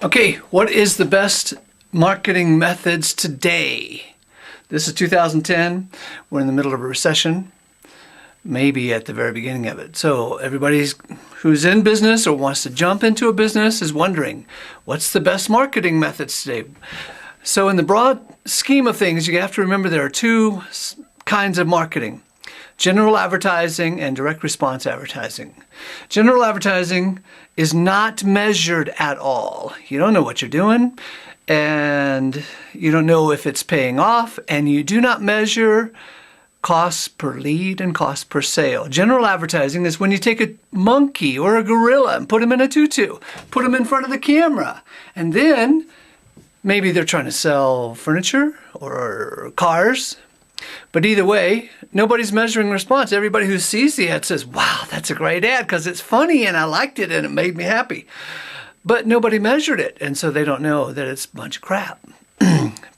Okay, what is the best marketing methods today? This is 2010. We're in the middle of a recession, maybe at the very beginning of it. So everybody who's in business or wants to jump into a business is wondering, what's the best marketing methods today? So in the broad scheme of things, you have to remember there are two kinds of marketing: general advertising and direct response advertising. General advertising is not measured at all. You don't know what you're doing, and you don't know if it's paying off, and you do not measure costs per lead and costs per sale. General advertising is when you take a monkey or a gorilla and put them in a tutu, put them in front of the camera, and then maybe they're trying to sell furniture or cars. But either way, nobody's measuring response. Everybody who sees the ad says, wow, that's a great ad because it's funny and I liked it and it made me happy. But nobody measured it, and so they don't know that it's a bunch of crap.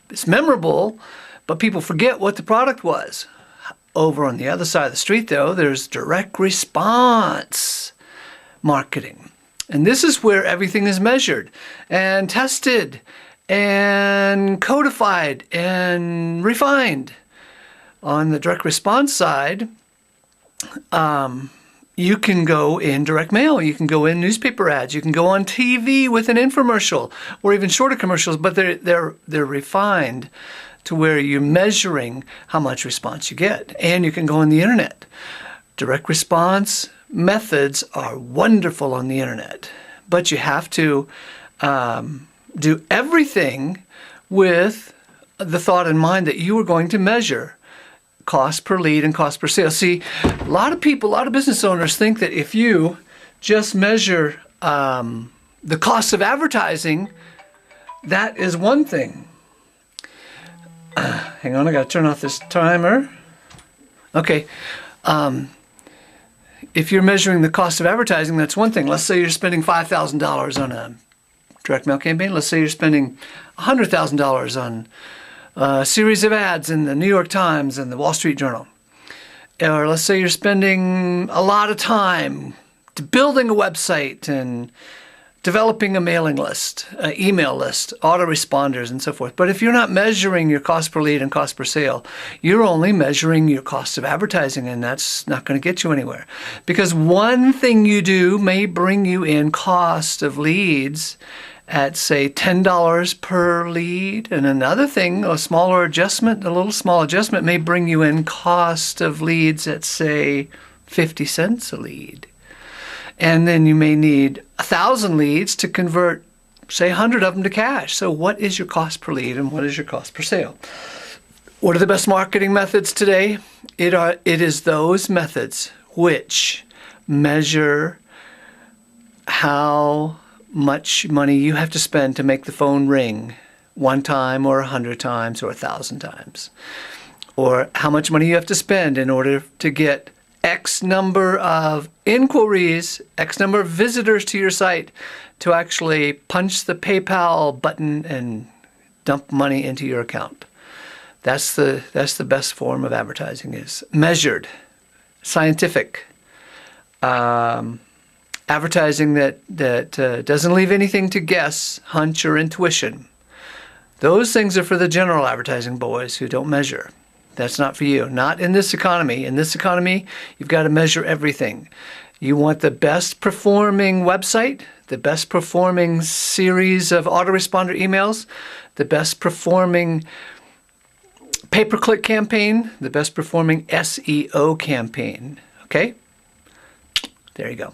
It's memorable, but people forget what the product was. Over on the other side of the street, though, there's direct response marketing. And this is where everything is measured and tested and codified and refined. On the direct response side, you can go in direct mail, you can go in newspaper ads, you can go on TV with an infomercial, or even shorter commercials, but they're refined to where you're measuring how much response you get. And you can go on the internet. Direct response methods are wonderful on the internet, but you have to do everything with the thought in mind that you are going to measure cost per lead and cost per sale. See, a lot of people, a lot of business owners think that if you just measure the cost of advertising, that is one thing. Hang on, I got to turn off this timer. Okay. If you're measuring the cost of advertising, that's one thing. Let's say you're spending $5,000 on a direct mail campaign. Let's say you're spending $100,000 on a series of ads in the New York Times and the Wall Street Journal. Or let's say you're spending a lot of time building a website and developing a mailing list, an email list, autoresponders, and so forth. But if you're not measuring your cost per lead and cost per sale, you're only measuring your cost of advertising, and that's not going to get you anywhere. Because one thing you do may bring you in cost of leads at, say, $10 per lead, and another thing, a smaller adjustment, a little small adjustment may bring you in cost of leads at, say, 50 cents a lead. And then you may need 1,000 leads to convert, say, 100 of them to cash. So what is your cost per lead and what is your cost per sale? What are the best marketing methods today? It is those methods which measure how much money you have to spend to make the phone ring one time or 100 times or 1,000 times. Or how much money you have to spend in order to get X number of inquiries, X number of visitors to your site to actually punch the PayPal button and dump money into your account. That's the best form of advertising, is measured, scientific, advertising that doesn't leave anything to guess, hunch, or intuition. Those things are for the general advertising boys who don't measure. That's not for you. Not in this economy. In this economy, you've got to measure everything. You want the best performing website, the best performing series of autoresponder emails, the best performing pay-per-click campaign, the best performing SEO campaign. Okay? There you go.